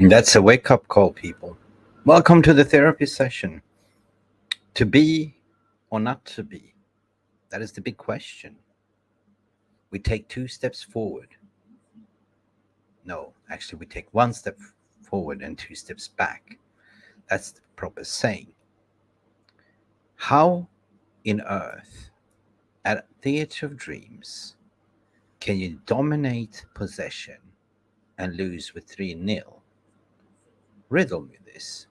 That's a wake up call, people. Welcome to the therapy session. To be or not to be? That is the big question. We take two steps forward. No, actually, we take one step forward and two steps back. That's the proper saying. How in earth, at a theatre of dreams, can you dominate possession and lose with 3-0? Riddle me this.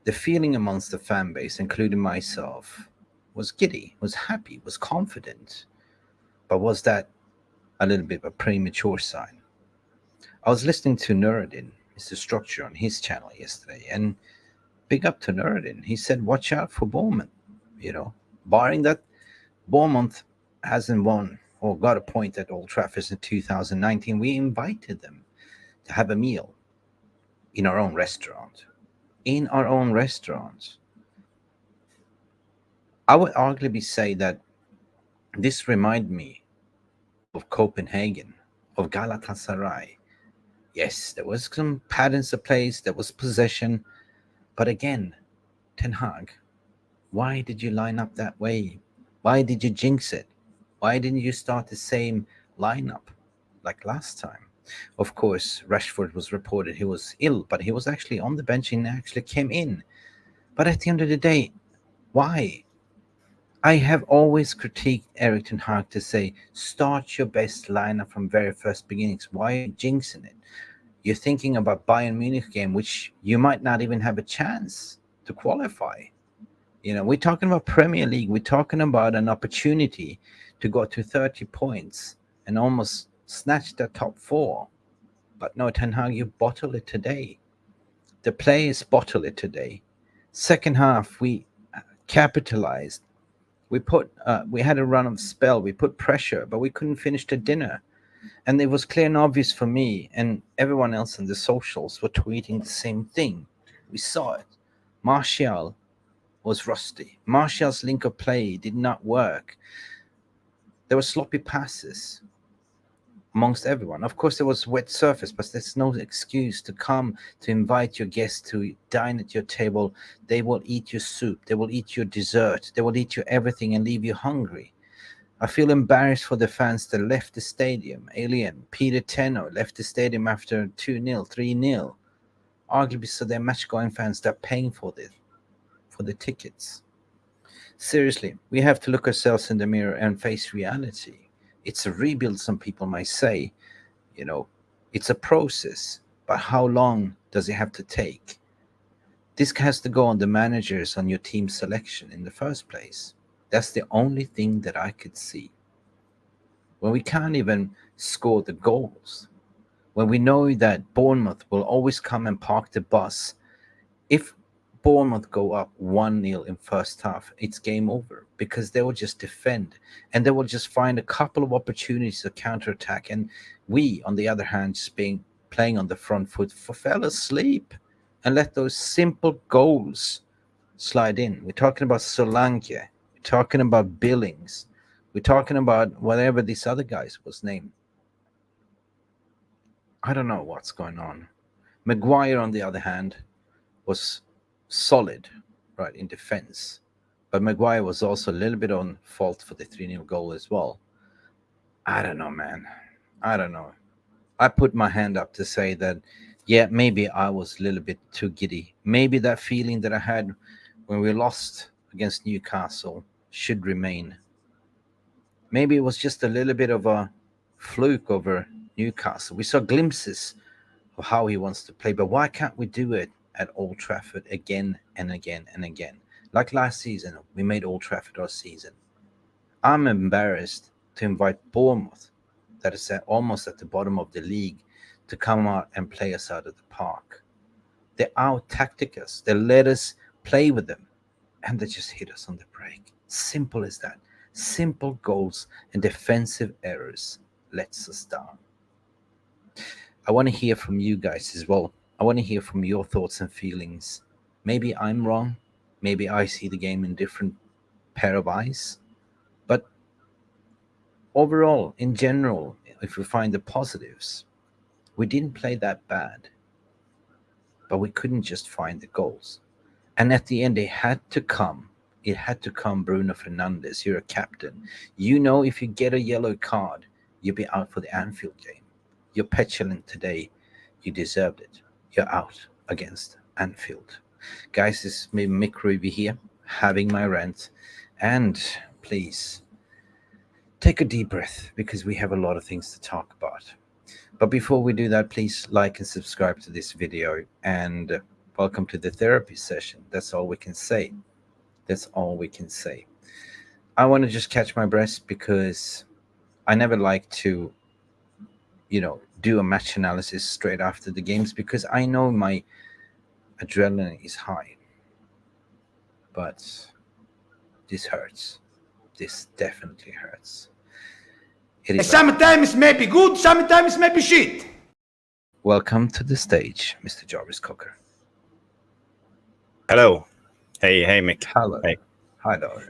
The feeling amongst the fan base, including myself, was giddy, was happy, was confident. But was that a little bit of a premature sign? I was listening to Nuruddin, Mr. Structure, on his channel yesterday, and big up to Nuruddin. He said, watch out for Bournemouth. Barring that Bournemouth hasn't won or got a point at Old Trafford in 2019, we invited them to have a meal in our own restaurant. In our own restaurant. I would arguably say that this reminded me of Copenhagen, of Galatasaray. Yes, there was some patterns of plays, there was possession, but again, Ten Hag, why did you line up that way? Why did you jinx it? Why didn't you start the same lineup like last time? Of course, Rashford was reported he was ill, but he was actually on the bench and actually came in. But at the end of the day, why? I have always critiqued Eric Ten Hag to say, start your best lineup from very first beginnings. Why are you jinxing it? You're thinking about Bayern Munich game, which you might not even have a chance to qualify. We're talking about Premier League. We're talking about an opportunity to go to 30 points and almost snatch the top four. But no, Ten Hag, you bottle it today. The players bottle it today. Second half, we capitalized. We had a run of spell. We put pressure, but we couldn't finish the dinner. And it was clear and obvious for me, and everyone else in the socials were tweeting the same thing. We saw it. Martial was rusty. Martial's link of play did not work. There were sloppy passes amongst everyone. Of course, there was wet surface, but there's no excuse to come to invite your guests to dine at your table. They will eat your soup. They will eat your dessert. They will eat your everything and leave you hungry. I feel embarrassed for the fans that left the stadium. Alien, Peter Tenor left the stadium after 2-0, 3-0. Arguably, so they're match-going fans that are paying for the tickets. Seriously, we have to look ourselves in the mirror and face reality. It's a rebuild, some people might say. You know, it's a process, but how long does it have to take? This has to go on the managers, on your team selection in the first place. That's the only thing that I could see. When we can't even score the goals, when we know that Bournemouth will always come and park the bus, if Bournemouth go up 1-0 in first half, it's game over because they will just defend and they will just find a couple of opportunities to counterattack. And we, on the other hand, just playing on the front foot, fell asleep and let those simple goals slide in. We're talking about Solanke. We're talking about Biillings. We're talking about whatever this other guy's was named. I don't know what's going on. Maguire, on the other hand, was solid, right, in defense. But Maguire was also a little bit on fault for the 3-0 goal as well. I don't know, man. I don't know. I put my hand up to say that, yeah, maybe I was a little bit too giddy. Maybe that feeling that I had when we lost against Newcastle should remain. Maybe it was just a little bit of a fluke over Newcastle. We saw glimpses of how he wants to play, but why can't we do it at Old Trafford again and again and again? Like last season, we made Old Trafford our season. I'm embarrassed to invite Bournemouth, that is almost at the bottom of the league, to come out and play us out of the park. They out-tactic us. They let us play with them, and they just hit us on the break. Simple as that. Simple goals and defensive errors lets us down. I want to hear from you guys as well. I want to hear from your thoughts and feelings. Maybe I'm wrong. Maybe I see the game in different pair of eyes. But overall, in general, if we find the positives, we didn't play that bad. but we couldn't just find the goals. And at the end, they had to come. It had to come, Bruno Fernandes. You're a captain. You know, if you get a yellow card, you'll be out for the Anfield game. You're petulant today. You deserved it. You're out against Anfield. Guys, this is me, Mick Ruby here, having my rant. And please, take a deep breath because we have a lot of things to talk about. But before we do that, please like and subscribe to this video. And welcome to the therapy session. That's all we can say. That's all we can say. I want to just catch my breath because I never like to, do a match analysis straight after the games because I know my adrenaline is high. But this hurts. This definitely hurts. Sometimes may be good, sometimes may be shit. Welcome to the stage, Mr. Jarvis Cocker. Hello. Hey, Mick. Hello. Hey. Hello.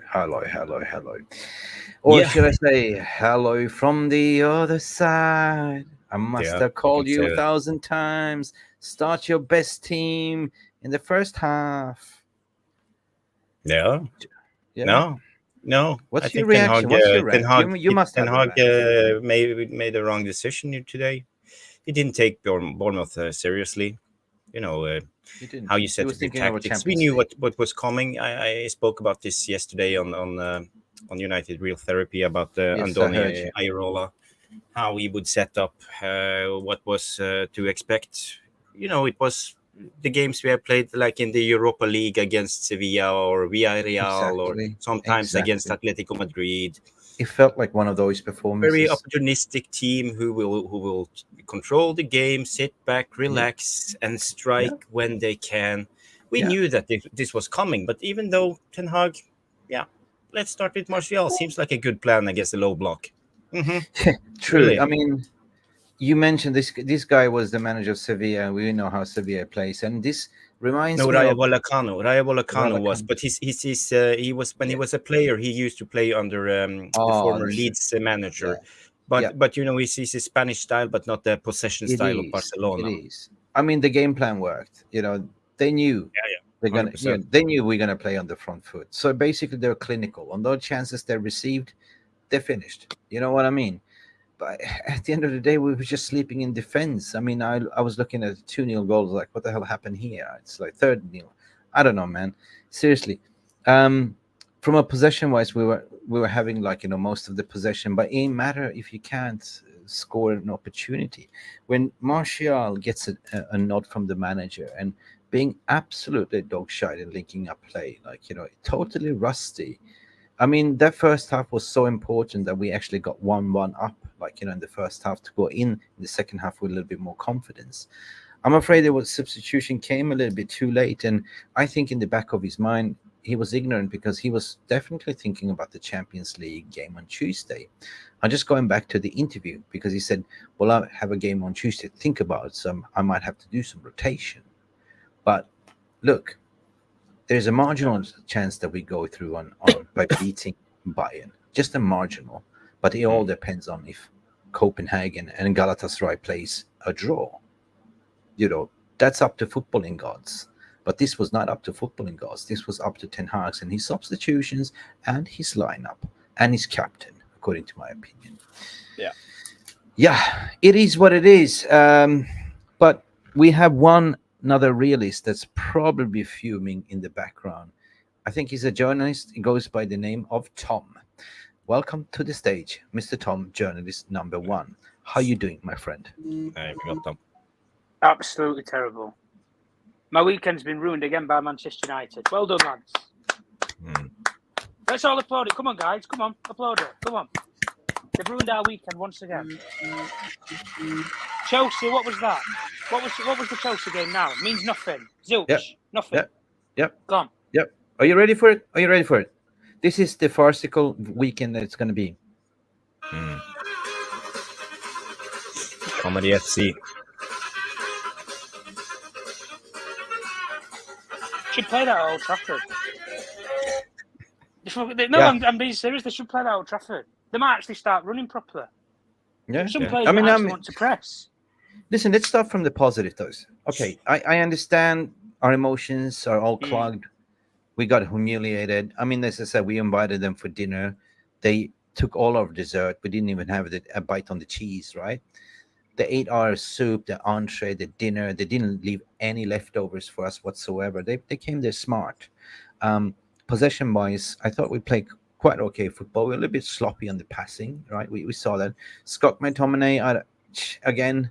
Or should I say, hello from the other side? I must have called you 1,000 times. Start your best team in the first half. Yeah. No. What's your reaction? What's your reaction? You must have Ten Hag made the wrong decision here today. He didn't take Bournemouth seriously. How you set up your tactics. We knew what was coming. I spoke about this yesterday on United Real Therapy about Andoni Iraola, how he would set up, what was to expect. It was the games we have played, like in the Europa League against Sevilla or Villarreal, or sometimes against Atletico Madrid. It felt like one of those performances. Very opportunistic team who will control the game, sit back, relax, and strike when they can. We knew that this was coming, but even though Ten Hag, let's start with Martial. Seems like a good plan against the low block. Mm-hmm. True. Really. I mean, you mentioned this guy was the manager of Sevilla. We know how Sevilla plays, and this reminds me Rayo of Vallecano was, but he was when he was a player. He used to play under the former Leeds manager, but he's a Spanish style, but not the possession style of Barcelona. It is. I mean, the game plan worked. They knew they're gonna. They knew we're gonna play on the front foot. So basically, they're clinical. On those chances they received, they finished. You know what I mean? But at the end of the day, we were just sleeping in defense. I mean, I was looking at 2-0 goals, like, what the hell happened here? It's like 3-0. I don't know, man. Seriously. From a possession-wise, we were having, like, most of the possession, but it ain't matter if you can't score an opportunity. When Martial gets a nod from the manager and being absolutely dog-shite and linking up play, like, totally rusty. I mean, that first half was so important that we actually got 1-1 up, like, in the first half to go in the second half with a little bit more confidence. I'm afraid the substitution came a little bit too late. And I think in the back of his mind, he was ignorant because he was definitely thinking about the Champions League game on Tuesday. I'm just going back to the interview because he said, well, I have a game on Tuesday. Think about it. So I might have to do some rotation. But look, there's a marginal chance that we go through on by beating Bayern. Just a marginal. But it all depends on if Copenhagen and Galatasaray plays a draw. That's up to footballing gods. But this was not up to footballing gods. This was up to Ten Hag and his substitutions and his lineup and his captain, according to my opinion. Yeah, it is what it is. But we have another realist that's probably fuming in the background. I think he's a journalist. He goes by the name of Tom. Welcome to the stage, Mr. Tom, journalist number 1. How you doing, my friend? I forgot Tom. Absolutely terrible. My weekend's been ruined again by Manchester United. Well done, lads. Let's all applaud it. Come on, guys. Come on. Applaud it. Come on. They've ruined our weekend once again. Chelsea, what was that? What was the Chelsea game now? It means nothing. Zilch. Nothing. Yep. Gone. Yep. Are you ready for it? This is the farcical weekend that it's going to be. Comedy FC. Should play that at Old Trafford. I'm being serious. They should play that at Old Trafford. They might actually start running properly. Yeah. Some players actually want to press. Listen, let's start from the positive, though. Okay, I understand our emotions are all clogged. We got humiliated. I mean, as I said, we invited them for dinner. They took all our dessert. We didn't even have a bite on the cheese, right? They ate our soup, the entree, the dinner. They didn't leave any leftovers for us whatsoever. They came there smart. Possession-wise, I thought we played quite okay football. We were a little bit sloppy on the passing, right? We saw that. Scott McTominay, again,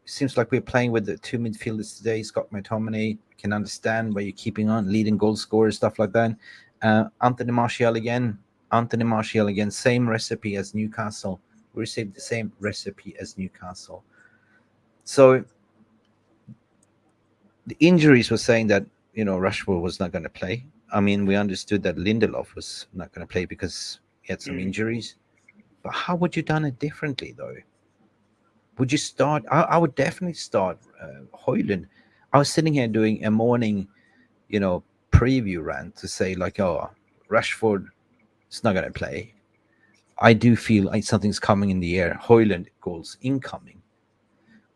seems like we're playing with the two midfielders today. Scott McTominay can understand where you're keeping on, leading goal scorers, stuff like that. Anthony Martial again, same recipe as Newcastle. We received the same recipe as Newcastle. So the injuries were saying that, Rashford was not going to play. I mean, we understood that Lindelof was not going to play because he had some injuries. But how would you done it differently, though? Would you start? I would definitely start Højlund. I was sitting here doing a morning, preview rant to say like, oh, Rashford is not going to play. I do feel like something's coming in the air. Højlund goals incoming.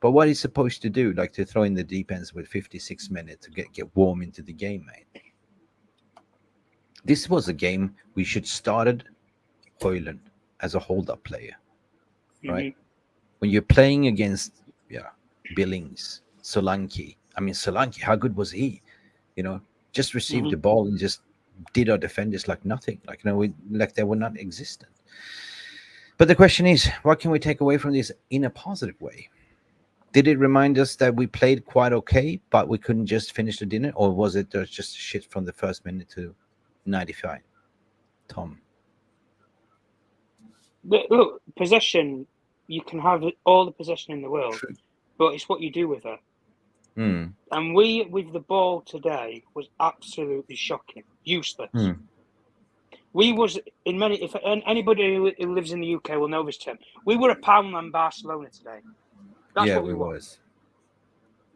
But what he's supposed to do, like to throw in the deep ends with 56 minutes to get warm into the game, mate. This was a game we should started Højlund as a hold-up player, right? When you're playing against, Biillings, Solanke. I mean, Solanke, how good was he? Just received the ball and just did our defenders like nothing. Like they were not existent. But the question is, what can we take away from this in a positive way? Did it remind us that we played quite okay, but we couldn't just finish the dinner? Or was it just shit from the first minute to 95? Tom? Look, possession, you can have all the possession in the world, but it's what you do with it. And we, with the ball today, was absolutely shocking, useless. We was in many. If anybody who lives in the UK will know this term, we were a Poundland Barcelona today. That's what we was.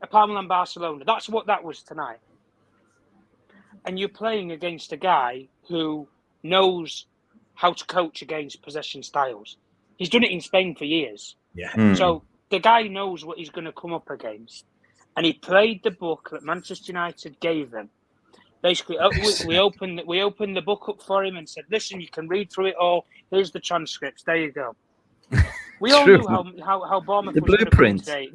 A Poundland Barcelona. That's what that was tonight. And you're playing against a guy who knows how to coach against possession styles. He's done it in Spain for years. Yeah. So the guy knows what he's going to come up against. And he played the book that Manchester United gave him. Basically, we opened the book up for him and said, listen, you can read through it all. Here's the transcripts. There you go. We all knew how Bournemouth was going to come today.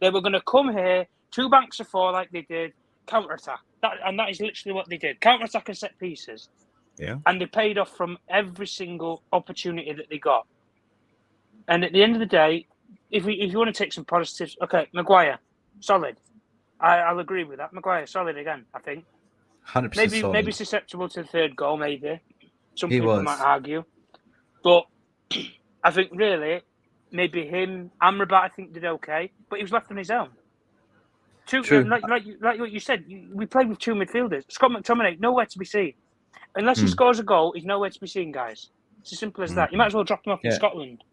They were going to come here, 2 banks of 4 like they did, counter-attack. That is literally what they did. Counter-attack and set pieces. Yeah. And they paid off from every single opportunity that they got. And at the end of the day, if you want to take some positives, okay, Maguire, solid. I'll agree with that. Maguire, solid again, I think. 100% maybe susceptible to the third goal, maybe. Some people might argue. But I think really, maybe him, Amrabat, I think did okay, but he was left on his own. Like what you said, we played with 2 midfielders. Scott McTominay, nowhere to be seen. Unless he scores a goal, he's nowhere to be seen, guys. It's as simple as that. You might as well drop him off in Scotland.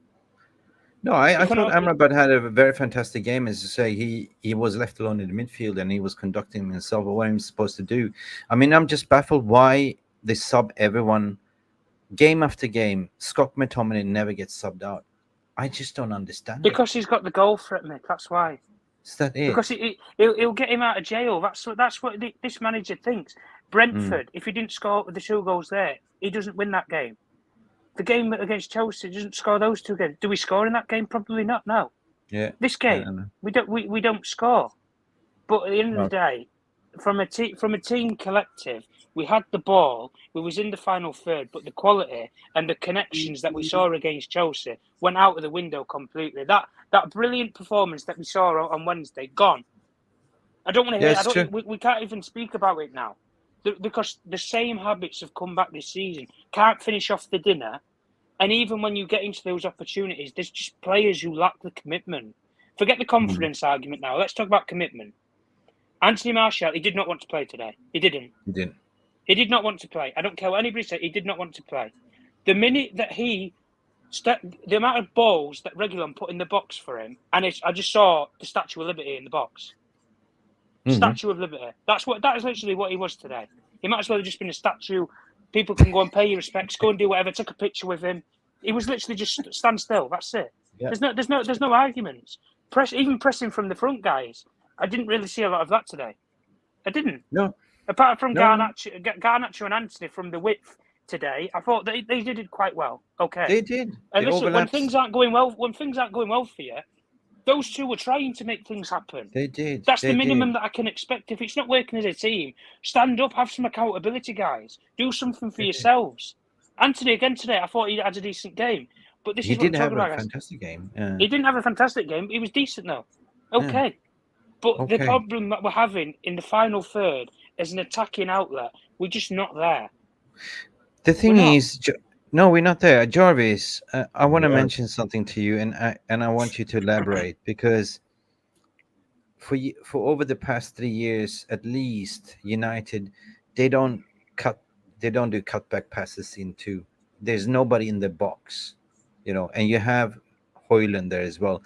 No, I thought Amrabat had a very fantastic game. As you say, he was left alone in the midfield and he was conducting himself what he was supposed to do. I mean, I'm just baffled why they sub everyone game after game. Scott McTominay never gets subbed out. I just don't understand. Because he's got the goal threat, Mick. That's why. Is that it? Because he'll get him out of jail. That's what this manager thinks. Brentford, if he didn't score the 2 goals there, he doesn't win that game. The game against Chelsea doesn't score those 2 games. Do we score in that game? Probably not. No. Yeah. This game, we don't score. But at the end of the day, from a team collective, we had the ball. We was in the final third, but the quality and the connections that we saw against Chelsea went out of the window completely. That brilliant performance that we saw on Wednesday, gone. I don't want to hear. We can't even speak about it now. Because the same habits have come back this season. Can't finish off the dinner. And even when you get into those opportunities, there's just players who lack the commitment. Forget the confidence argument now. Let's talk about commitment. Anthony Martial, he did not want to play today. He didn't. He did not want to play. I don't care what anybody said. He did not want to play. The minute that the amount of balls that Reguilon put in the box for him, and I just saw the Statue of Liberty in the box. Statue of Liberty. That is literally what he was today. He might as well have just been a statue. People can go and pay your respects, go and do whatever, take a picture with him. He was literally just stand still. That's it. Yeah. There's no arguments. pressing from the front, guys. I didn't really see a lot of that today. I didn't. No. Apart from Garnacho and Anthony from the width today, I thought they did it quite well. Okay. They did. And listen, when things aren't going well for you, those two were trying to make things happen. They did. That's the minimum that I can expect. If it's not working as a team, stand up, have some accountability, guys. Do something for yourselves. Anthony, again today, I thought he had a decent game. But this is what I'm talking about. He did have a fantastic game. He didn't have a fantastic game. He was decent, though. Okay. Yeah. But the problem that we're having in the final third as an attacking outlet, we're just not there. The thing is... No, we're not there. Jarvis, I want to mention something to you, and I want you to elaborate, because for over the past 3 years, at least, United, they don't do cutback passes into. There's nobody in the box, and you have Højlund there as well.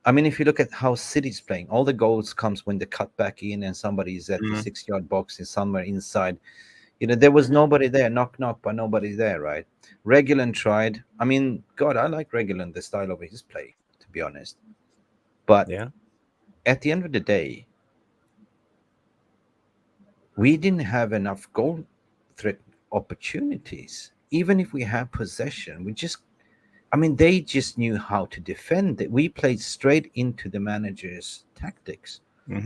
I mean, if you look at how City's playing, all the goals comes when they cut back in and somebody is at the 6-yard box and somewhere inside. There was nobody there, knock, but nobody there, right? Reguilón tried. I mean, God, I like Reguilón, the style of his play, to be honest. But at the end of the day, we didn't have enough goal threat opportunities. Even if we had possession, they just knew how to defend it. We played straight into the manager's tactics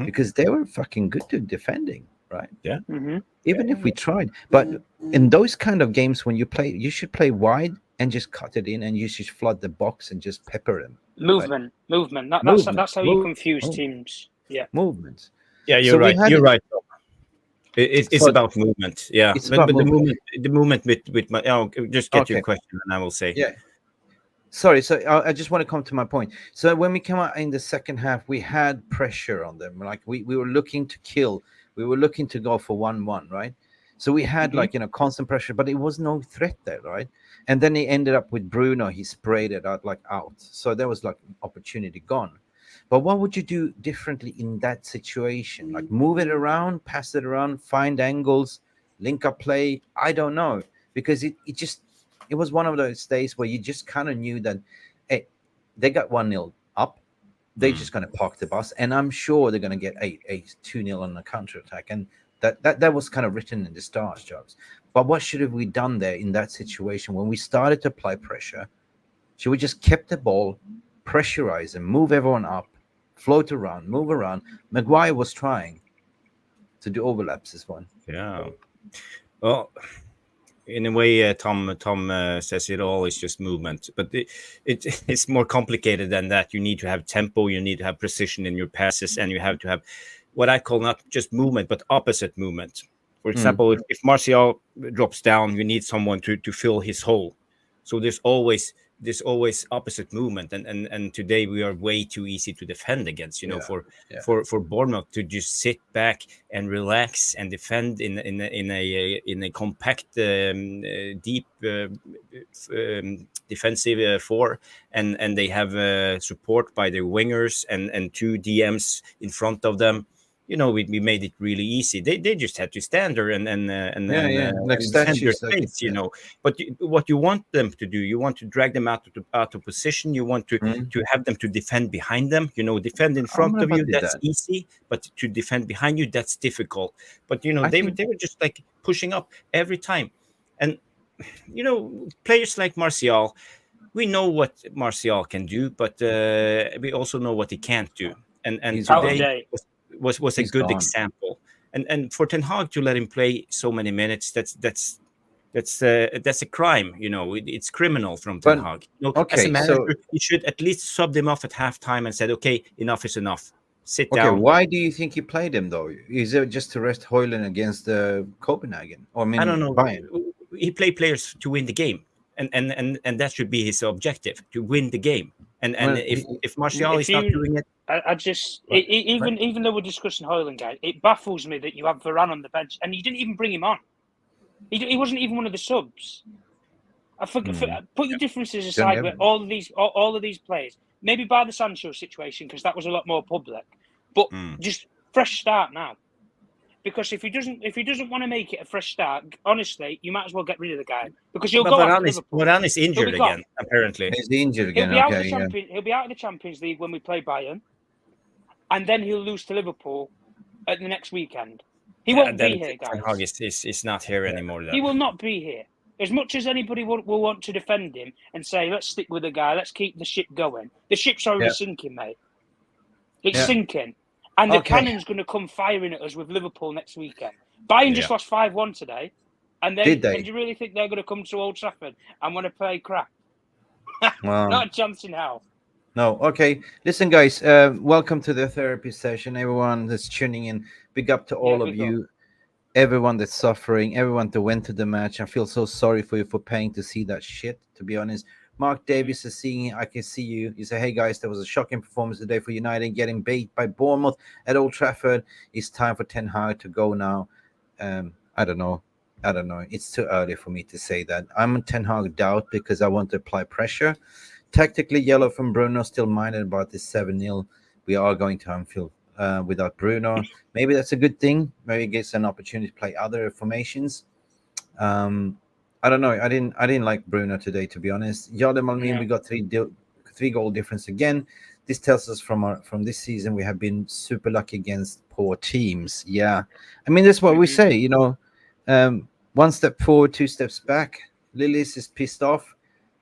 because they were fucking good to defending, right? Yeah. Mm-hmm. Even if we tried. But in those kind of games, when you play, you should play wide and just cut it in, and you should flood the box and just pepper them. Movement. That's how you confuse teams. Yeah. Movements. Yeah, you're right. You're right. It's about movement. Yeah. But the movement with my... just get your question and I will say. Yeah. Sorry, so I just want to come to my point. So when we came out in the second half, we had pressure on them. Like we were looking to kill. We were looking to go for 1-1, right? So we had constant pressure, but it was no threat there, right? And then he ended up with Bruno. He sprayed it out. So there was opportunity gone. But what would you do differently in that situation? Like move it around, pass it around, find angles, link up play. I don't know, because it was one of those days where you just kind of knew that, hey, they got 1-0 up. They're just going to park the bus, and I'm sure they're going to get a 2-0 on the counter-attack. And that was kind of written in the stars, Jarvis. But what should have we done there in that situation when we started to apply pressure? Should we just kept the ball, pressurize them, move everyone up, float around, move around? Maguire was trying to do overlaps this one. Yeah. Well, in a way, Tom says it all is just movement, but it's more complicated than that. You need to have tempo, you need to have precision in your passes, and you have to have what I call not just movement, but opposite movement. For example, if Martial drops down, you need someone to fill his hole. So there's always opposite movement, and today we are way too easy to defend against. For Bournemouth to just sit back and relax and defend in a compact, deep defensive four, and they have support by their wingers and two DMs in front of them. We made it really easy. They just had to stand there and like statues, space, But what you want them to do, you want to drag them out of position. You want to have them to defend behind them. Defend in front of you, that's easy. But to defend behind you, that's difficult. But they were just like pushing up every time, and players like Martial, we know what Martial can do, but we also know what he can't do. And today was a good example, and for Ten Hag to let him play so many minutes, that's a crime. It's criminal from Ten Hag. As a manager, you should at least sub them off at halftime and said, okay, enough is enough. Sit down. Why do you think he played him though? Is it just to rest Højlund against Copenhagen? Or I don't know. Bayern? He played players to win the game, and that should be his objective, to win the game. And if Martial is not doing it, even though we're discussing Højlund, guys, it baffles me that you have Varane on the bench and you didn't even bring him on. He wasn't even one of the subs. Put your differences aside with all of these players. Maybe by the Sancho situation, because that was a lot more public. But just fresh start now. Because if he doesn't want to make it a fresh start, honestly, you might as well get rid of the guy because he'll go out to Liverpool. Varane's injured again, apparently. He's injured again. He'll be out of the Champions League when we play Bayern, and then he'll lose to Liverpool at the next weekend. He won't be here, guys. Ten Hag is not here anymore. Then. He will not be here. As much as anybody will want to defend him and say, let's stick with the guy, let's keep the ship going. The ship's already sinking, mate. It's sinking. And the cannon's going to come firing at us with Liverpool next weekend. Bayern just lost 5-1 today. And then, do you really think they're going to come to Old Trafford and want to play crap? Well, not a chance in hell. No. Okay. Listen, guys, welcome to the therapy session. Everyone that's tuning in, big up to all of you. Everyone that's suffering, everyone that went to the match. I feel so sorry for you for paying to see that shit, to be honest. Mark Davis is seeing it. I can see you. You say, hey, guys, there was a shocking performance today for United, getting beat by Bournemouth at Old Trafford. It's time for Ten Hag to go now. I don't know. It's too early for me to say that. I'm a Ten Hag doubt because I want to apply pressure. Tactically, yellow from Bruno, still minded about this 7-0. We are going to Anfield without Bruno. Maybe that's a good thing. Maybe it gets an opportunity to play other formations. I don't know. I didn't like Bruno today, to be honest. We got three goal difference again. This tells us from this season we have been super lucky against poor teams. Yeah, I mean that's what we say. One step forward, 2 steps back. Lillis is pissed off.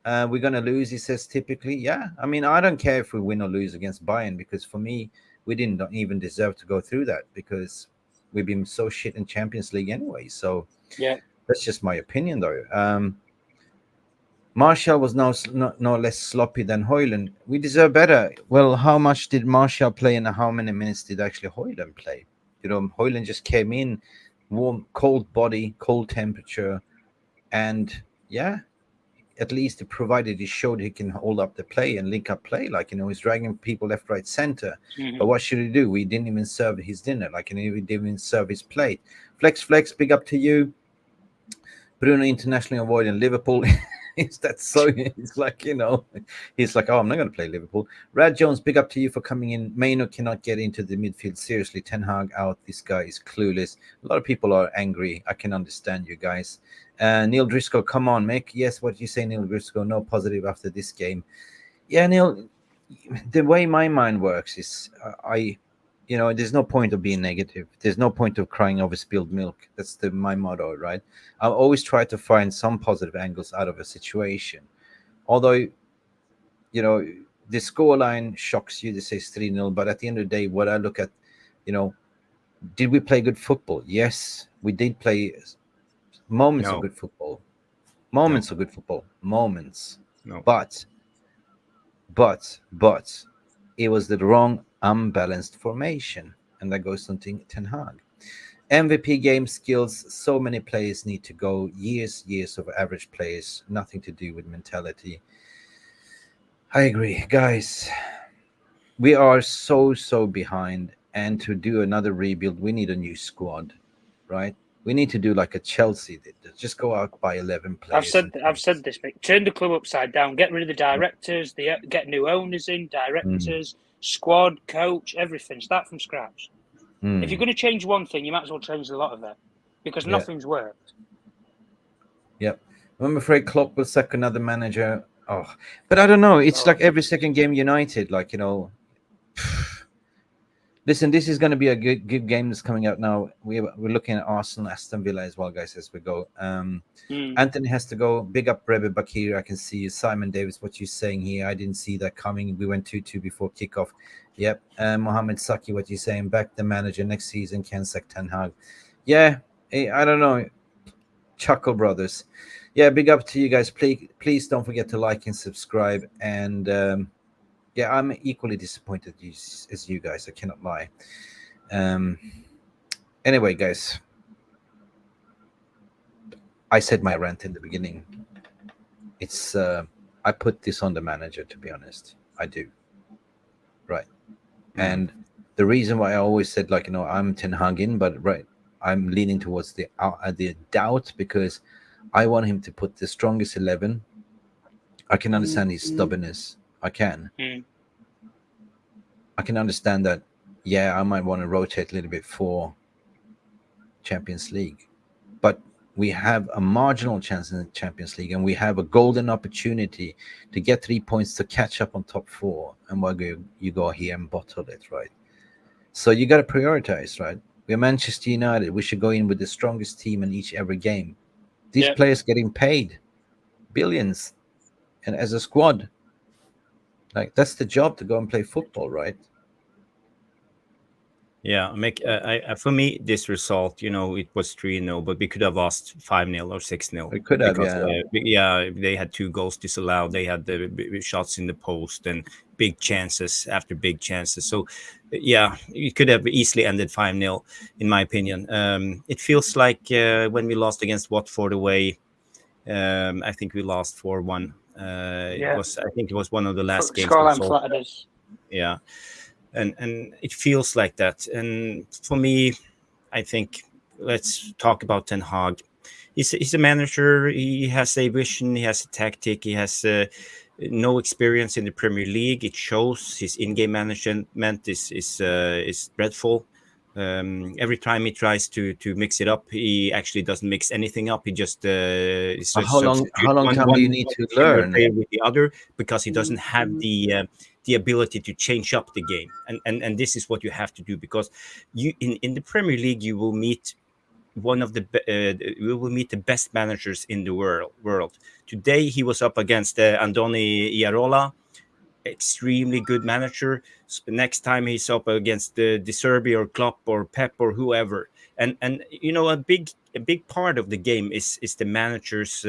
We're gonna lose, he says typically. Yeah, I mean I don't care if we win or lose against Bayern because for me we didn't even deserve to go through that because we've been so shit in Champions League anyway. So yeah. That's just my opinion, though. Martial was no less sloppy than Højlund. We deserve better. Well, how much did Martial play and how many minutes did actually Højlund play? Højlund just came in, warm, cold body, cold temperature. And, at least provided he showed he can hold up the play and link up play. He's dragging people left, right, center. Mm-hmm. But what should he do? We didn't even serve his dinner. We didn't even serve his plate. Flex, big up to you. Bruno internationally avoiding Liverpool. Is that so? It's he's like, oh, I'm not going to play Liverpool. Rad Jones, big up to you for coming in. Maino cannot get into the midfield. Seriously, Ten Hag out. This guy is clueless. A lot of people are angry. I can understand you guys. Neil Driscoll, come on, Mick. Yes, what you say, Neil Driscoll? No positive after this game. Yeah, Neil, the way my mind works is there's no point of being negative. There's no point of crying over spilled milk. That's my motto, right? I always try to find some positive angles out of a situation. Although, the scoreline shocks you. This says 3-0. But at the end of the day, what I look at, did we play good football? Yes, we did play moments of good football. Moments of good football. Moments. No. But it was the wrong unbalanced formation, and that goes on Ten Hag. MVP game skills, so many players need to go. Years of average players, nothing to do with mentality. I agree, guys. We are so behind, and to do another rebuild, we need a new squad, right? We need to do like a Chelsea did. Just go out by 11 players. I've said this, mate. Turn the club upside down. Get rid of the directors. Get new owners in, directors, squad, coach, everything. Start from scratch. If you're going to change one thing, you might as well change a lot of it because nothing's worked. Yep. I'm afraid Klopp will sack another manager. Oh, but I don't know. It's like every second game United, Listen, this is going to be a good game that's coming out now. We're looking at Arsenal, Aston Villa as well, guys, as we go. Anthony has to go. Big up Rebe Bakir. I can see you. Simon Davis, what you're saying here. I didn't see that coming. We went 2-2 before kickoff. Yep. Mohammed Saki, what you're saying. Back the manager next season. Can sack Ten Hag. Yeah. I don't know. Chuckle Brothers. Yeah, big up to you guys. Please don't forget to like and subscribe. And I'm equally disappointed as you guys. I cannot lie. Anyway, guys, I said my rant in the beginning. It's I put this on the manager, to be honest. I do. Right. And the reason why I always said, I'm Ten Hag in, but I'm leaning towards the doubt because I want him to put the strongest 11. I can understand his stubbornness. I can. I can understand that. Yeah, I might want to rotate a little bit for Champions League, but we have a marginal chance in the Champions League, and we have a golden opportunity to get 3 points to catch up on top four. And you go here and bottle it, right? So you got to prioritize, right? We're Manchester United. We should go in with the strongest team in every game. These players getting paid billions, and as a squad, like that's the job, to go and play football, right? Yeah, for me, this result, it was 3-0, but we could have lost 5-0 or 6-0. We could have, because, they had 2 goals disallowed. They had the shots in the post and big chances after big chances. So, it could have easily ended 5-0, in my opinion. It feels like when we lost against Watford away, I think we lost 4-1. I think it was one of the last games. Scoreline flattered us. Yeah. And it feels like that. And for me, I think let's talk about Ten Hag. He's a manager. He has a vision. He has a tactic. He has no experience in the Premier League. It shows. His in-game management is dreadful. Every time he tries to mix it up, he actually doesn't mix anything up. He just how long time do you need to learn with the other, because he doesn't have the ability to change up the game, and this is what you have to do, because you in the Premier League you will meet the best managers in the world. Today he was up against Andoni Iraola, extremely good manager. Next time he's up against De Zerbi or Klopp or Pep or whoever, and a big part of the game is the manager's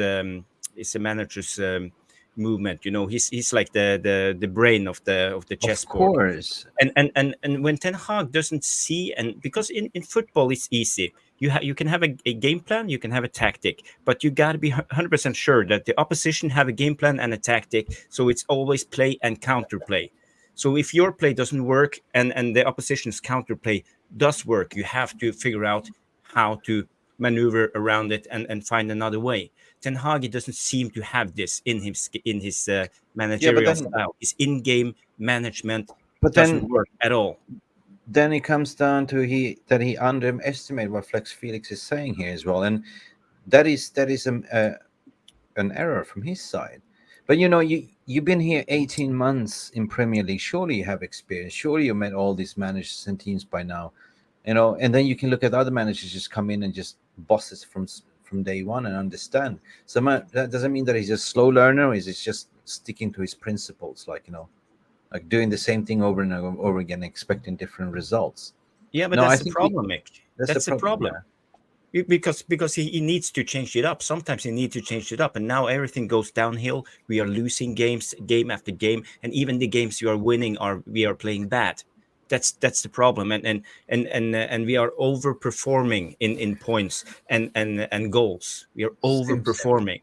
movement. He's like the brain of the chessboard. Of course. And when Ten Hag doesn't see, and because in football it's easy, you can have a game plan, you can have a tactic, but you got to be 100% sure that the opposition have a game plan and a tactic, so it's always play and counter play. So if your play doesn't work and the opposition's counter play does work, you have to figure out how to maneuver around it and find another way. Ten Hag doesn't seem to have this in his managerial style. His in-game management doesn't work at all. Then it comes down to that he underestimated what Flex Felix is saying here as well, and that is an error from his side. But you've been here 18 months in Premier League. Surely you have experience. Surely you met all these managers and teams by now, and then you can look at other managers just come in and just boss it from day one and understand. So that doesn't mean that he's a slow learner, or is it just sticking to his principles, like doing the same thing over and over again, expecting different results. Yeah, but that's the problem, Mick. That's the problem. Yeah. Because he needs to change it up. Sometimes he needs to change it up, and now everything goes downhill. We are losing games, game after game, and even the games we are winning we are playing bad. That's the problem, and we are overperforming in points and goals. We are overperforming,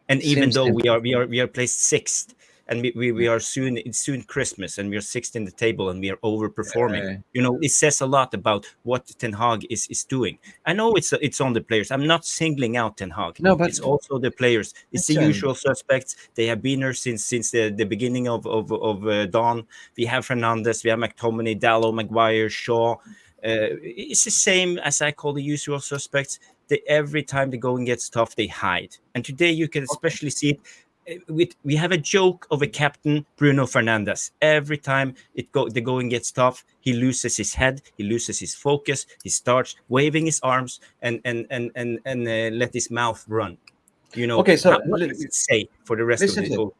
and even though we are placed sixth. And we are it's soon Christmas, and we are sixth in the table, and we are overperforming. It says a lot about what Ten Hag is doing. I know it's on the players. I'm not singling out Ten Hag. No, but it's also the players. It's the usual suspects. They have been here since the beginning of Dawn. We have Fernandes, we have McTominay, Dalot, Maguire, Shaw. It's the same as I call the usual suspects. Every time the going gets tough, they hide. And today you can especially see it. We have a joke of a captain, Bruno Fernandes. Every time the going gets tough, he loses his head, he loses his focus, he starts waving his arms and let his mouth run. Okay, so what does it say for the rest of the goal?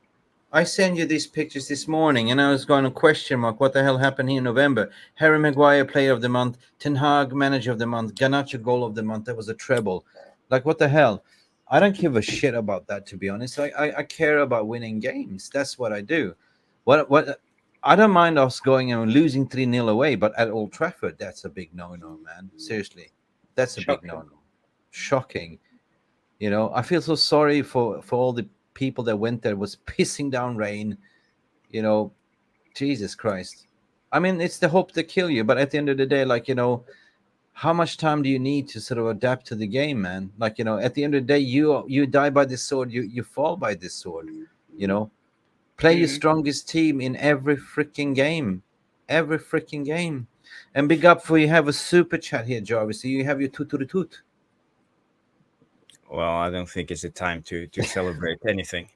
I sent you these pictures this morning, and I was going to question mark what the hell happened here in November. Harry Maguire, Player of the Month. Ten Hag, Manager of the Month. Garnacho, Goal of the Month. That was a treble. Like, what the hell? I don't give a shit about that, to be honest. I care about winning games. That's what I do. What I don't mind us going and losing 3-0 away, but at Old Trafford, that's a big no-no, man. Seriously. That's a big no-no. Shocking. I feel so sorry for all the people that went there. It was pissing down rain. Jesus Christ. I mean, it's the hope to kill you, but at the end of the day, how much time do you need to sort of adapt to the game, man? At the end of the day, you die by this sword, you fall by this sword. Play your strongest team in every freaking game. And big up for you have a super chat here, Jarvis. So you have your toot. Well, I don't think it's a time to celebrate anything.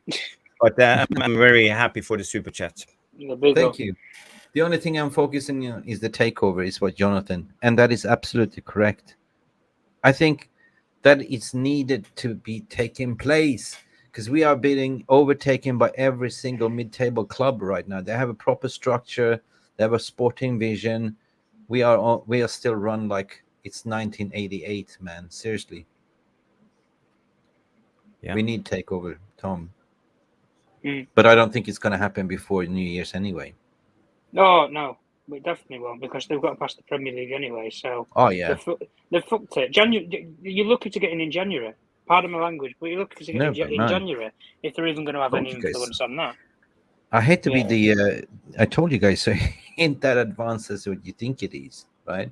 But I'm very happy for the super chat. Thank you. The only thing I'm focusing on is the takeover, is what Jonathan, and that is absolutely correct. I think that it's needed to be taking place because we are being overtaken by every single mid-table club right now. They have a proper structure. They have a sporting vision. We are still run like it's 1988, man. Seriously. Yeah. We need takeover, Tom. But I don't think it's going to happen before New Year's anyway. No, we definitely won't because they've got to pass the Premier League anyway. So they've fucked it. January, you're lucky to get in January. Pardon my language, but you're lucky to get in January if they're even going to have any influence on that. I hate to be the. I told you guys, so ain't that advanced as what you think it is, right?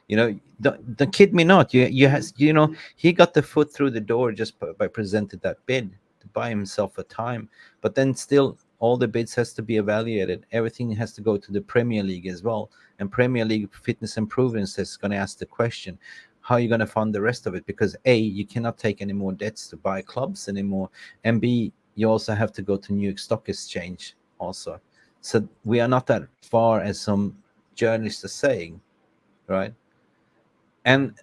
You know, don't kid me not. You know, he got the foot through the door just by presenting that bid to buy himself a time, but then still all the bids has to be evaluated. Everything has to go to the Premier League as well, and Premier League Fitness and Prudence is going to ask the question, how are you going to fund the rest of it? Because A, you cannot take any more debts to buy clubs anymore, and B, you also have to go to New York Stock Exchange also. So we are not that far as some journalists are saying, right? And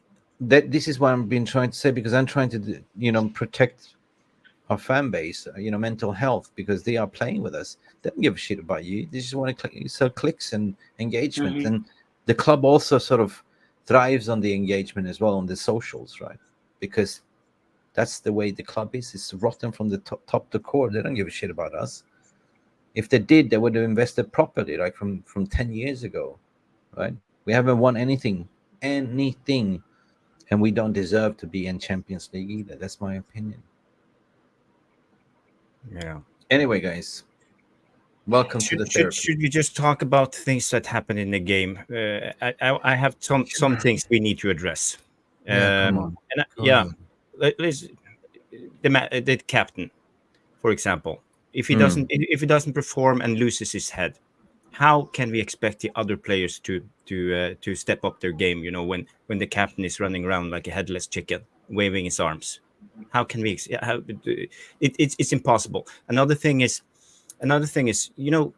that this is what I've been trying to say, because I'm trying to, you know, protect our fan base, you know, mental health, because they are playing with us. They don't give a shit about you. They just want to sell clicks and engagement. And the club also sort of thrives on the engagement as well on the socials, right? Because that's the way the club is. It's rotten from the top to core. They don't give a shit about us. If they did, they would have invested properly, like from 10 years ago, right? We haven't won anything, and we don't deserve to be in Champions League either. That's my opinion. Yeah. Anyway, guys, welcome to the therapy. Should we just talk about things that happen in the game? I have some things we need to address. Come on. Let's the captain, for example. If he doesn't perform and loses his head, how can we expect the other players to step up their game? You know, when the captain is running around like a headless chicken, waving his arms. How can we? It's impossible. Another thing is, you know,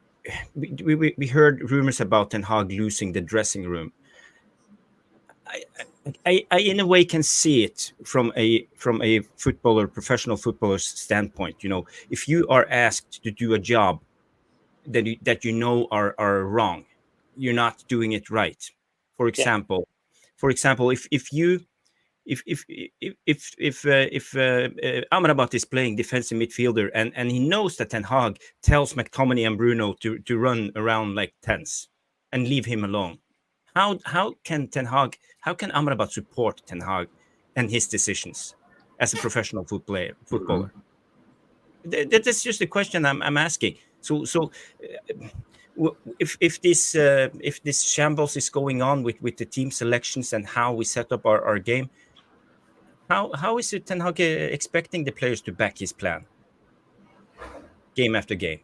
we heard rumors about Ten Hag losing the dressing room. I in a way can see it from a professional footballer's standpoint. You know, if you are asked to do a job that you know are wrong, you're not doing it right. For example, if Amrabat is playing defensive midfielder and he knows that Ten Hag tells McTominay and Bruno to run around like tens and leave him alone, how can Amrabat support Ten Hag and his decisions as a professional footballer? That's just a question I'm asking. So if this shambles is going on with the team selections and how we set up our game, how is it Ten Hag expecting the players to back his plan game after game?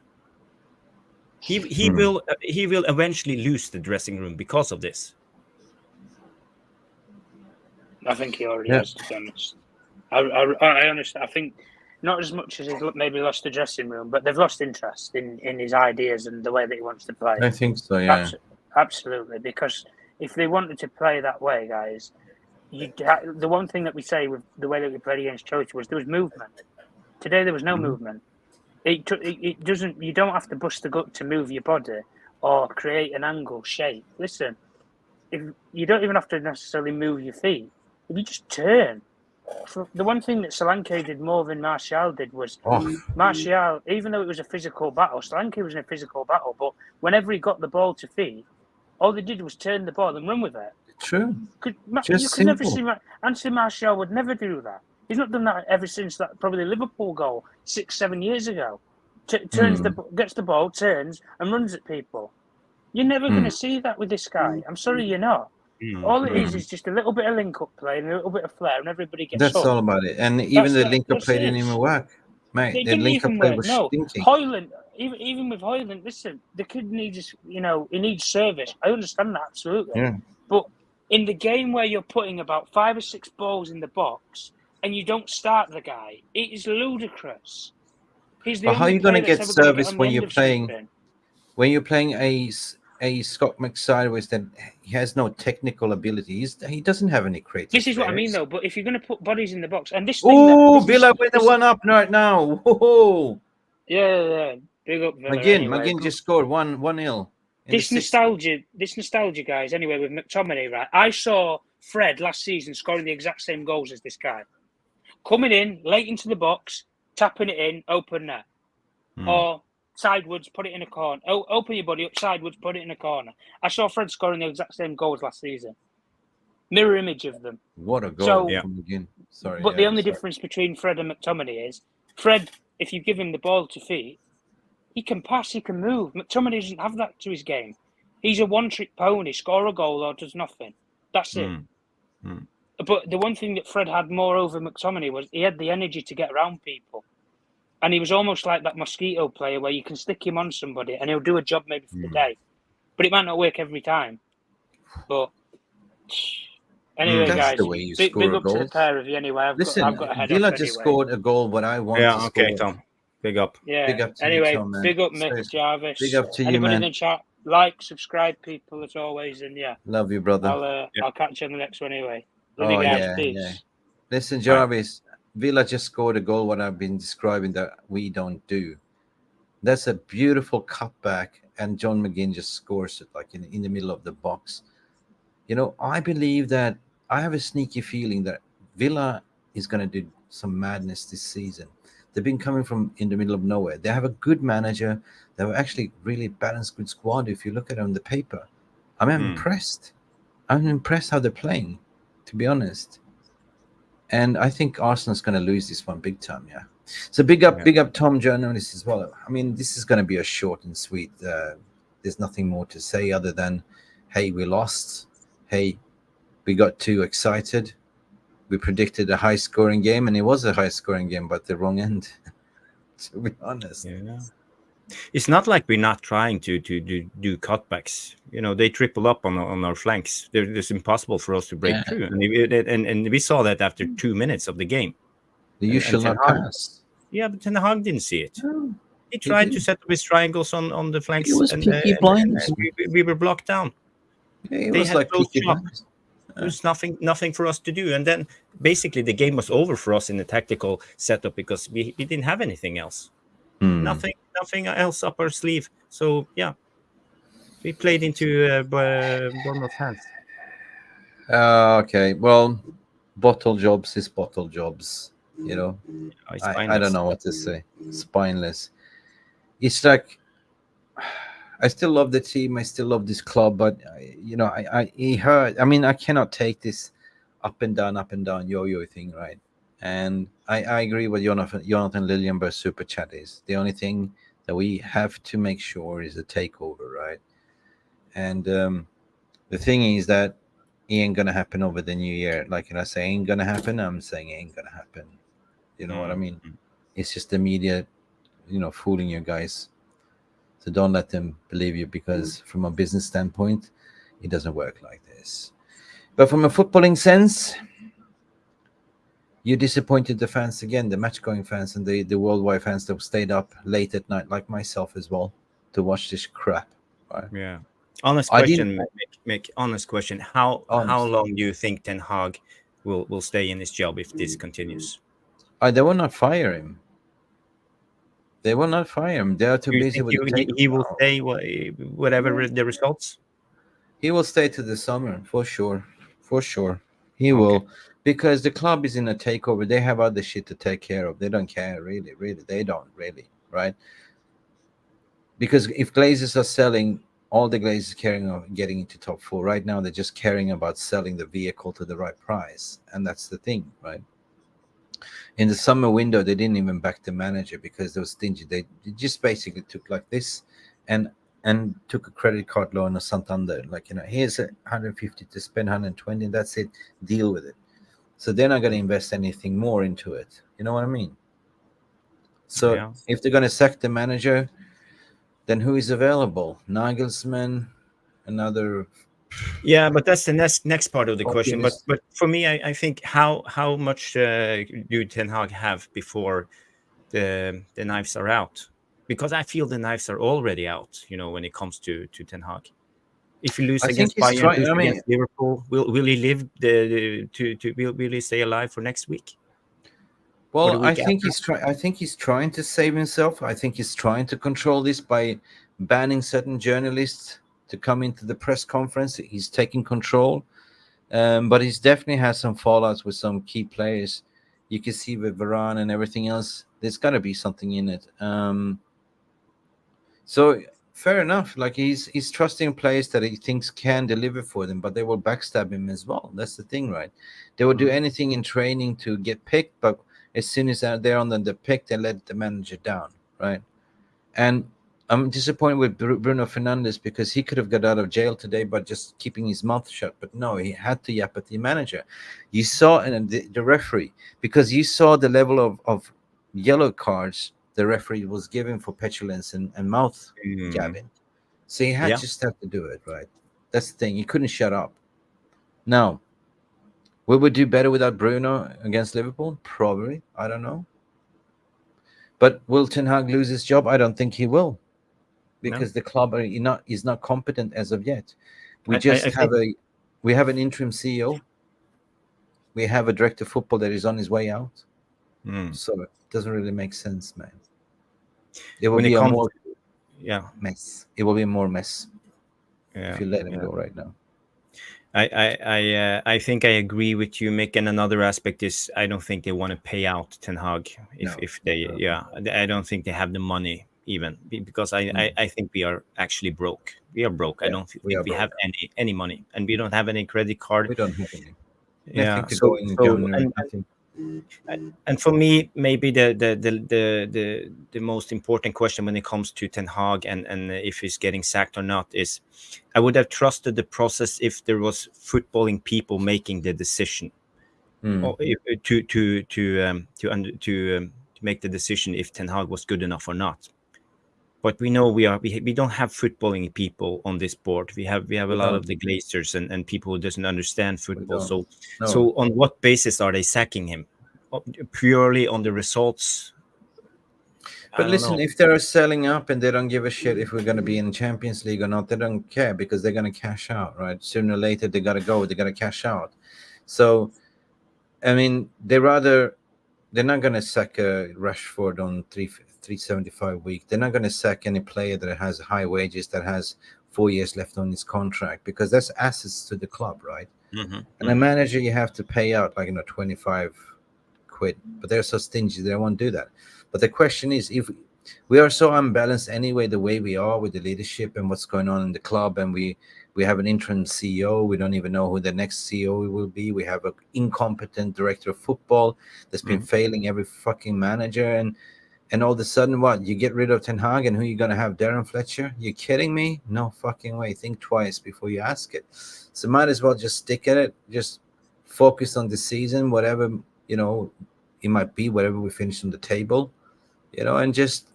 He will eventually lose the dressing room because of this. I think he already has, to be honest. I honestly, I think not as much as he's maybe lost the dressing room, but they've lost interest in his ideas and the way that he wants to play. I think so, yeah. Absolutely, because if they wanted to play that way, guys, the one thing that we say with the way that we played against Chelsea was there was movement. Today there was no movement. It doesn't. You don't have to bust the gut to move your body or create an angle shape. Listen, if you don't even have to necessarily move your feet, if you just turn. The one thing that Solanke did more than Martial did was Martial, even though it was a physical battle, Solanke was in a physical battle, but whenever he got the ball to feed, all they did was turn the ball and run with it. True. You could never see Anthony Martial would never do that. He's not done that ever since that probably Liverpool goal 6-7 years ago. Gets the ball, turns and runs at people. You're never going to see that with this guy. I'm sorry, you're not. All it is just a little bit of link-up play and a little bit of flair, and everybody gets That's up. all about it. And even the link-up play didn't even work. Mate, It their didn't link-up even play work. was No, stinking. Hoyland. Even with Hoyland, listen, the kid needs, he needs service. I understand that absolutely. Yeah. But in the game where you're putting about 5 or 6 balls in the box and you don't start the guy, it is ludicrous. He's the But how are only you going to player that's get ever going to get service on the when end you're of playing something. a Scott McSideways that he has no technical ability? He doesn't have any creative. This is what I mean, players. though. But if you're going to put bodies in the box, and this Oh, thing Villa with the one up right now. Whoa. yeah, big up Villa. McGinn just scored 1-0. This nostalgia, guys. Anyway, with McTominay, right? I saw Fred last season scoring the exact same goals as this guy, coming in late into the box, tapping it in, open net, or sideways, put it in a corner. Open your body up sideways, put it in a corner. I saw Fred scoring the exact same goals last season. Mirror image of them. What a goal from McGinn. Sorry. But the only difference between Fred and McTominay is Fred, if you give him the ball to feet, he can pass, he can move. McTominay doesn't have that to his game. He's a one-trick pony, score a goal or does nothing. That's it. But the one thing that Fred had more over McTominay was he had the energy to get around people. And he was almost like that mosquito player where you can stick him on somebody and he'll do a job maybe for the day. But it might not work every time. But anyway, guys, big up to the pair of you anyway. I've got a head Villa off just anyway. scored a goal, but I want to score. Okay, Tom. Big up. Yeah. Big up to anyway, you, Tom, man. Big up, Mick Jarvis. Big up to you, Anybody man. in the chat, like, subscribe, people, as always. And yeah. Love you, brother. I'll catch you on the next one anyway. Love you guys. Peace. Yeah. Listen, Jarvis, Villa just scored a goal, what I've been describing that we don't do. That's a beautiful cutback, and John McGinn just scores it like in the middle of the box. I believe that I have a sneaky feeling that Villa is going to do some madness this season. They've been coming from in the middle of nowhere. They have a good manager. They have actually really balanced, good squad. If you look at it on the paper, I'm impressed. I'm impressed how they're playing, to be honest. And I think Arsenal's going to lose this one big time. Yeah. So big up Tom journalist as well. I mean, this is going to be a short and sweet. There's nothing more to say other than, hey, we lost. Hey, we got too excited. We predicted a high-scoring game, and it was a high-scoring game, but the wrong end, to be honest. Yeah. It's not like we're not trying to do cutbacks. They triple up on our flanks. It's impossible for us to break through. And we saw that after 2 minutes of the game. You shall not pass. Yeah, but Ten Hag didn't see it. No, he tried to set up his triangles on the flanks. It was Peaky Blinders. We were blocked down. Yeah, it was like Peaky Blinders. There was nothing for us to do, and then basically the game was over for us in the tactical setup because we didn't have anything else, nothing else up our sleeve. So yeah, we played into Bournemouth hands. Okay, well, bottle jobs is bottle jobs. I don't know what to say. Spineless. It's like I still love the team. I still love this club, but he hurt. I mean, I cannot take this up and down, yo-yo thing, right? And I agree with Jonathan Liljenberg's super chat is the only thing that we have to make sure is a takeover, right? And the thing is that it ain't gonna happen over the new year. Like I say, ain't gonna happen. I'm saying it ain't gonna happen. You know what I mean? It's just the media, fooling you guys. So don't let them believe you, because from a business standpoint, it doesn't work like this. But from a footballing sense, you disappointed the fans again, the match-going fans and the worldwide fans that stayed up late at night, like myself as well, to watch this crap. Right? Yeah. Honest question, Mick. Honest question. How long do you think Ten Hag will stay in his job if this continues? They will not fire him. They will not fire him. They are too busy with the takeover. He will stay whatever the results? He will stay to the summer, for sure. For sure. He will. Because the club is in a takeover. They have other shit to take care of. They don't care, really. They don't, really, right? Because if Glazers are selling, all the Glazers caring of getting into top 4. Right now, they're just caring about selling the vehicle to the right price. And that's the thing, right? In the summer window, they didn't even back the manager because they were stingy. They just basically took like this and took a credit card loan or Santander. Like, here's 150 to spend 120, and that's it. Deal with it. So they're not going to invest anything more into it. You know what I mean? So if they're going to sack the manager, then who is available? Nagelsmann, another. Yeah, but that's the next part of the question. But for me, I think how much do Ten Hag have before the knives are out? Because I feel the knives are already out. When it comes to Ten Hag. If you lose against Bayern, against Liverpool, will he live will he stay alive for next week? Well, I think he's trying to save himself. I think he's trying to control this by banning certain journalists to come into the press conference. He's taking control, but he's definitely has some fallouts with some key players. You can see with Varane and everything else. There's got to be something in it. So fair enough. Like he's trusting players that he thinks can deliver for them, but they will backstab him as well. That's the thing, right? They will do anything in training to get picked, but as soon as they're on the pick, they let the manager down, right? And I'm disappointed with Bruno Fernandes because he could have got out of jail today by just keeping his mouth shut. But no, he had to yap at the manager. You saw the referee, because you saw the level of yellow cards the referee was giving for petulance and mouth gabbing. So he had just had to do it, right? That's the thing. He couldn't shut up. Now, will we do better without Bruno against Liverpool? Probably. I don't know. But will Ten Hag lose his job? I don't think he will, because the club is not competent as of yet. We have an interim CEO. We have a director of football that is on his way out. So it doesn't really make sense, man. It will be a more mess. It will be more mess if you let him go right now. I think I agree with you, Mick. And another aspect is I don't think they want to pay out Ten Hag if they I don't think they have the money even, because I think we are actually broke. We are broke. I don't think we have any money, and we don't have any credit card. We don't have any. Nothing to go in January. And for me, maybe the most important question when it comes to Ten Hag and if he's getting sacked or not is, I would have trusted the process if there was footballing people making the decision, or to make the decision if Ten Hag was good enough or not. But we know we don't have footballing people on this board. We have a lot of the Glazers and people who doesn't understand football. So on what basis are they sacking him? Purely on the results? But listen, if they're selling up and they don't give a shit if we're going to be in Champions League or not, they don't care, because they're going to cash out, right? Sooner or later, they got to go. They got to cash out. So, I mean, they're not going to sack Rashford on 375 a week. They're not going to sack any player that has high wages, that has 4 years left on his contract, because that's assets to the club, right? And a manager, you have to pay out 25 quid, but they're so stingy they won't do that. But the question is, if we are so unbalanced anyway, the way we are with the leadership and what's going on in the club, and we have an interim CEO, we don't even know who the next CEO will be. We have an incompetent director of football that's been failing every fucking manager, and all of a sudden, what, you get rid of Ten Hag, and who you gonna have? Darren Fletcher? You kidding me? No fucking way. Think twice before you ask it. So might as well just stick at it, just focus on the season, whatever it might be, whatever we finish on the table, and just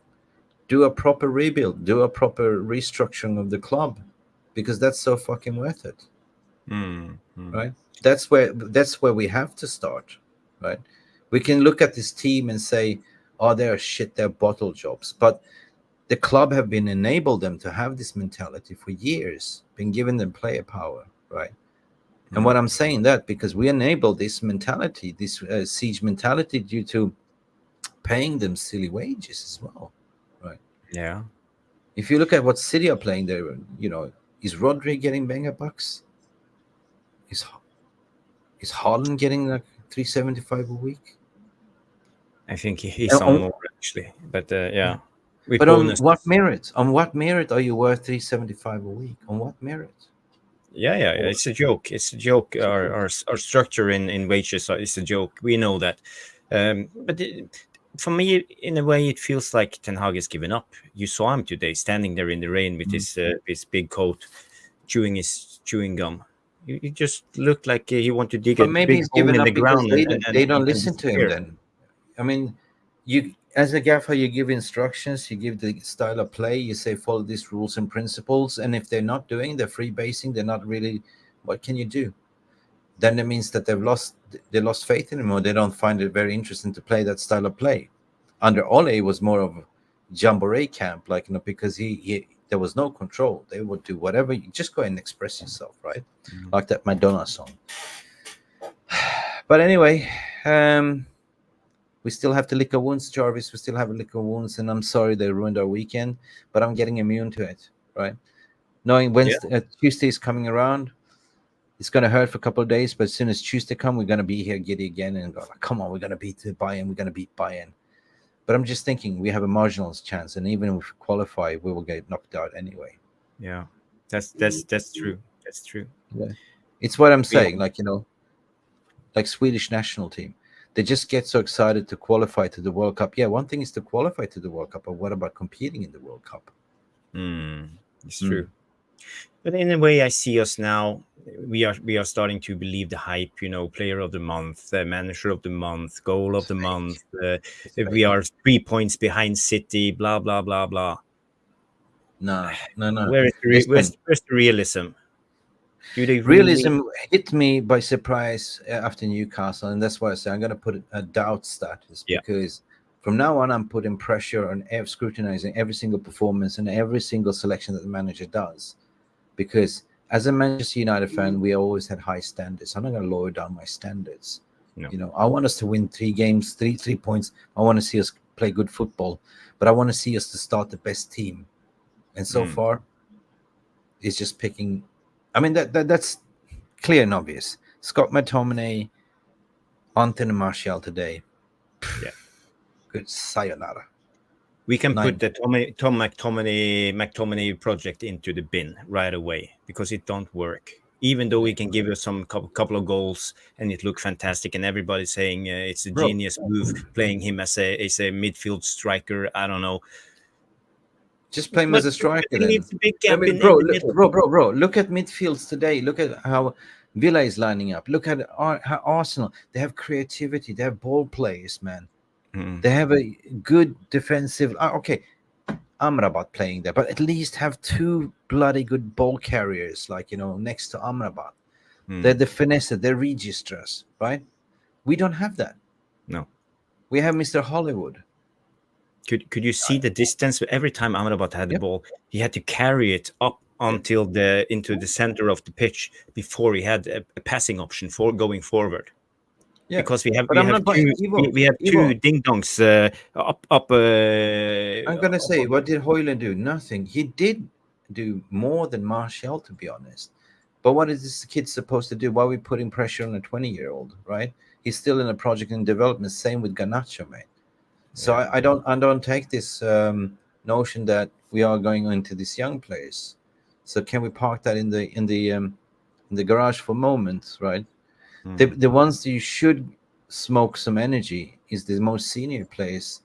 do a proper rebuild, do a proper restructuring of the club, because that's so fucking worth it. Right? That's where we have to start, right? We can look at this team and say, oh, they're shit, they're bottle jobs, but the club have been enabled them to have this mentality for years, been giving them player power, right? And what I'm saying that because we enable this mentality, this siege mentality, due to paying them silly wages as well, right? Yeah. If you look at what City are playing there, is Rodri getting banger bucks? Is Haaland getting 375 a week? I think he's on more actually, but yeah. But on what merit? On what merit are you worth 375 a week? On what merit? Yeah, it's a joke. It's a joke. Our structure in wages is a joke. We know that. But for me, in a way, it feels like Ten Hag has given up. You saw him today, standing there in the rain with his big coat, chewing his chewing gum. He just looked like he wanted to dig a big hole in the ground. They don't listen to him then. I mean, as a gaffer, you give instructions, you give the style of play, you say follow these rules and principles, and if they're not doing, they're free basing, they're not really, what can you do? Then it means that they lost faith anymore. They don't find it very interesting to play that style of play. Under Ole, it was more of a jamboree camp, like, because he there was no control. They would do whatever. You just go and express yourself, right? Mm-hmm. Like that Madonna song. But anyway, we still have to lick our wounds, Jarvis. We still have a lick our wounds, and I'm sorry they ruined our weekend, but I'm getting immune to it, right? Knowing Tuesday is coming around, it's going to hurt for a couple of days, but as soon as Tuesday comes, we're going to be here giddy again and go, come on, we're going to beat Bayern, we're going to beat Bayern. But I'm just thinking we have a marginal chance, and even if we qualify, we will get knocked out anyway. Yeah, that's true. That's true. Yeah. It's what I'm saying, like Swedish national team. They just get so excited to qualify to the World Cup. Yeah, one thing is to qualify to the World Cup, but what about competing in the World Cup? It's true. But in a way, I see us now. We are starting to believe the hype. Player of the month, manager of the month, goal of the month. We are 3 points behind City. Blah blah blah blah. No. Where's the realism? Realism hit me by surprise after Newcastle, and that's why I say I'm going to put a doubt status, because from now on I'm putting pressure on scrutinizing every single performance and every single selection that the manager does, because as a Manchester United fan, we always had high standards. I'm not going to lower down my standards. No. I want us to win 3 games, 3 points. I want to see us play good football, but I want to see us to start the best team, and so far it's just picking. I mean, that's clear and obvious. Scott McTominay, Anthony Martial today. Yeah. Good sayonara. We can put the Tom McTominay project into the bin right away because it don't work. Even though we can give us some couple of goals and it looked fantastic, and everybody's saying it's a genius move playing him as a midfield striker. I don't know. Just play him as a striker. Then. It's a big gap bro. Look at midfields today. Look at how Villa is lining up. Look at how Arsenal. They have creativity. They have ball players, man. They have a good defensive. Okay, Amrabat playing there, but at least have 2 bloody good ball carriers, like next to Amrabat. They're the finesse. They're registers, right? We don't have that. No. We have Mr. Hollywood. Could you see the distance? Every time Amrabat had the ball, he had to carry it up until into the center of the pitch before he had a passing option for going forward. Yeah, because we have two ding dongs up. I'm gonna say, what did Højlund do? Nothing. He did do more than Martial, to be honest. But what is this kid supposed to do? Why are we putting pressure on a 20-year-old? Right? He's still in a project in development. Same with Garnacho, mate. So I don't take this notion that we are going into these young players. So can we park that in the garage for a moment, right? The ones that you should smoke some energy is the most senior players,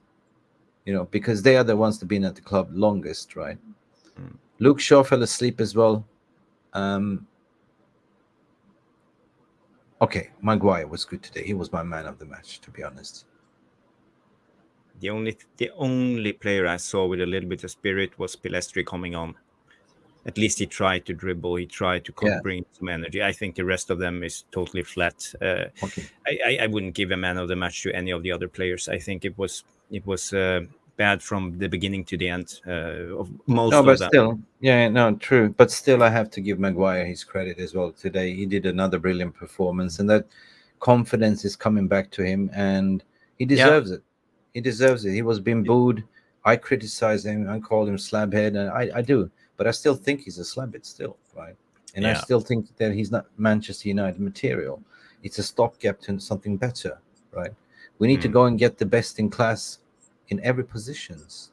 because they are the ones that have been at the club longest, right? Luke Shaw fell asleep as well. Okay, Maguire was good today. He was my man of the match, to be honest. The only player I saw with a little bit of spirit was Piastri coming on. At least he tried to dribble. He tried to bring some energy. I think the rest of them is totally flat. I wouldn't give a man of the match to any of the other players. I think it was bad from the beginning to the end of most of them. Still, true. But still, I have to give Maguire his credit as well today. He did another brilliant performance, and that confidence is coming back to him, and he deserves it. He deserves it. He was being booed. I criticize him. I call him slabhead, and I do. But I still think he's a slabhead still, right? And I still think that he's not Manchester United material. It's a stopgap to something better, right? We need to go and get the best in class in every positions,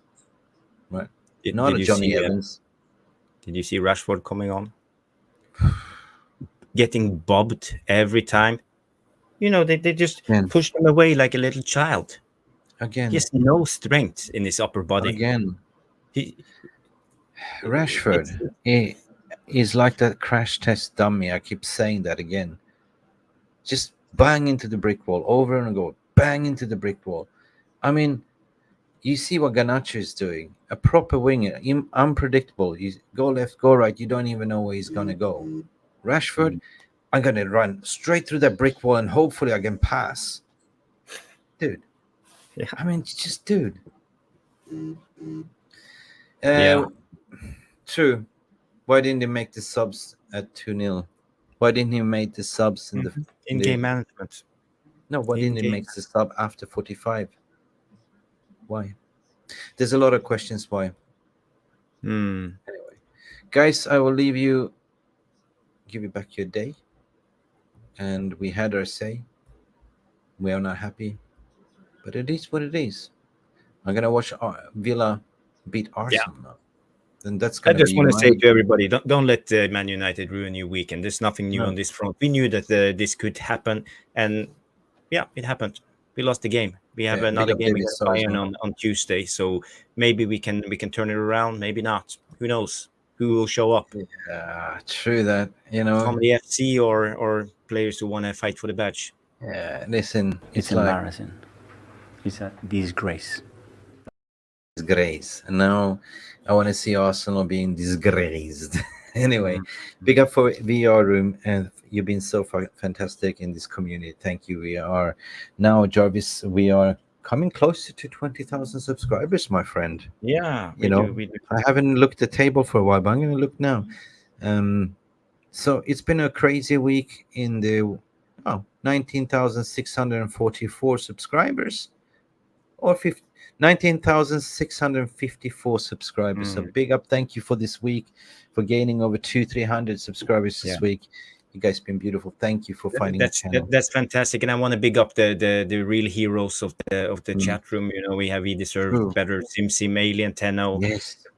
right? Not a Johnny Evans. Did you see Rashford coming on? Getting bobbed every time. They just pushed him away like a little child. Again, he has no strength in his upper body. Again, Rashford is like that crash test dummy. I keep saying that again. Just bang into the brick wall over and go. Bang into the brick wall. I mean, You see what Garnacho is doing. A proper winger, unpredictable. You go left, go right. You don't even know where he's going to go. Rashford, I'm going to run straight through that brick wall and hopefully I can pass. Dude. Yeah. I mean, just dude. Yeah. True. Why didn't he make the subs at 2-0? Why didn't he make the subs in the in-game management? No, why didn't he make the sub after 45? Why? There's a lot of questions why. Anyway, guys, I will leave you, give you back your day. And we had our say. We are not happy. But it is what it is. I'm going to watch Villa beat Arsenal now. And that's I just want to say to everybody, don't let Man United ruin your weekend. There's nothing new on this front. We knew that this could happen. And yeah, it happened. We lost the game. We have another game against Bayern on Tuesday. So maybe we can turn it around. Maybe not. Who knows? Who will show up? Yeah, true that. You know, from the FC or players who want to fight for the badge. Yeah, listen, it's embarrassing. It's a disgrace. Disgrace. And now I want to see Arsenal being disgraced. Anyway, big up for VR Room, and you've been so fantastic in this community. Thank you. We are now, Jarvis, we are coming closer to 20,000 subscribers, my friend. Yeah, we do. I haven't looked at the table for a while, but I'm going to look now. So it's been a crazy week in the 19,644 subscribers, or 19,654 subscribers. So big up. Thank you for this week, for gaining over 200-300 subscribers this week. You guys been beautiful. Thank you for finding the channel. That's fantastic, and I want to big up the real heroes of the chat room. You know, we deserve better. Sim Alien Tenno,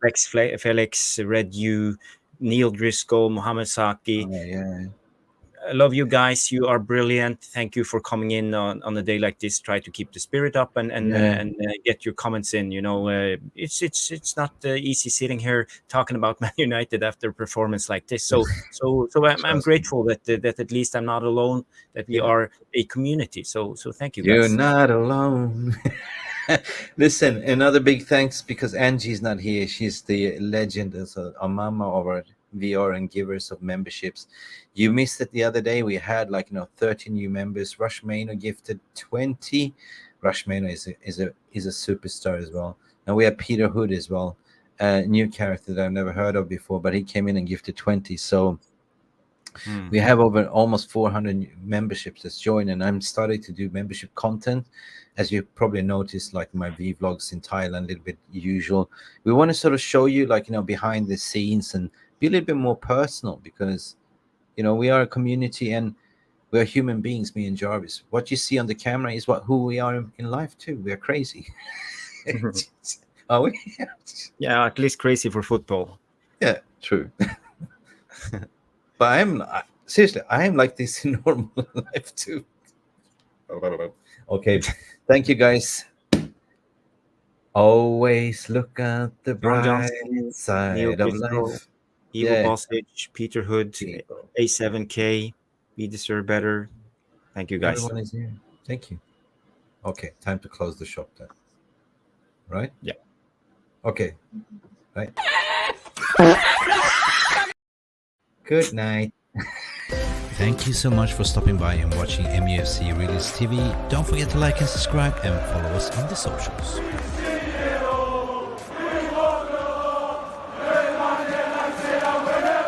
Rex Felix, Red U, Neil Driscoll, Mohammed Saki. I love you guys. You are brilliant. Thank you for coming in on a day like this. Try to keep the spirit up and get your comments in. You know, it's not easy sitting here talking about Man United after a performance like this. So I'm grateful that at least I'm not alone. That we are a community. So thank you guys. You're not alone. Listen, another big thanks, because Angie's not here. She's the legend as a mama of our VR and givers of memberships. You missed it the other day. We had 30 new members. Rush Maynor gifted 20. Rush Maynor is a superstar as well. And we have Peter Hood as well, a new character that I've never heard of before, but he came in and gifted 20. So we have over almost 400 memberships that's joined, and I'm starting to do membership content. As you probably noticed, like my vlogs in Thailand, a little bit usual. We want to sort of show you behind the scenes and be a little bit more personal, because we are a community and we are human beings, me and Jarvis. What you see on the camera is who we are in life too. We are crazy. Are we? Yeah, at least crazy for football. Yeah, true. But I'm like this in normal life too. Okay, thank you guys. Always look at the bright side of life. Evil Bossage, Peter Hood, A7K. We deserve better. Thank you, guys. Everyone is here. Thank you. Okay, time to close the shop then. Right? Yeah. Okay. Right. Good night. Thank you so much for stopping by and watching Mufc Realist TV. Don't forget to like and subscribe and follow us on the socials.